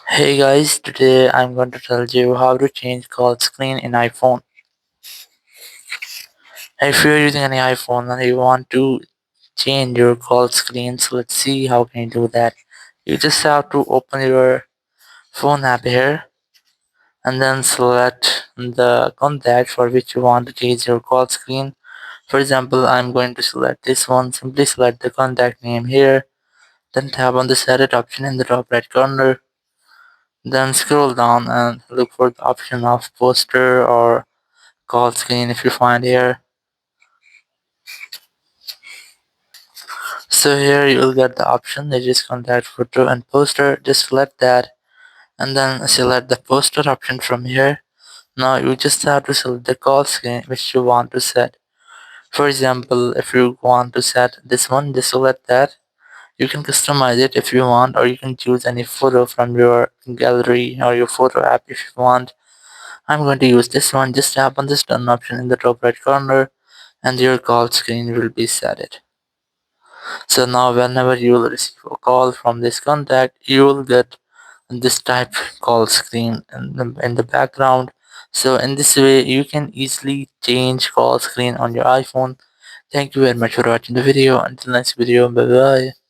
Hey guys, today I'm going to tell you how to change call screen in iPhone. If you're using any iPhone and you want to change your call screen, so let's see how can you do that. You just have to open your phone app here and then select the contact for which you want to change your call screen. For example, I'm going to select this one. Simply select the contact name here, then tap on the edit option in the top right corner. Then scroll down and look for the option of poster or call screen if you find here. So here you will get the option that is contact photo and poster. Just select that and then select the poster option from here. Now you just have to select the call screen which you want to set. For example, if you want to set this one, just select that. You can customize it if you want, or you can choose any photo from your gallery or your photo app if you want. I'm going to use this one. Just tap on this done option in the top right corner and your call screen will be set. So now whenever you will receive a call from this contact, you will get this type call screen in the background. So in this way, you can easily change call screen on your iPhone. Thank you very much for watching the video. Until next video, bye bye.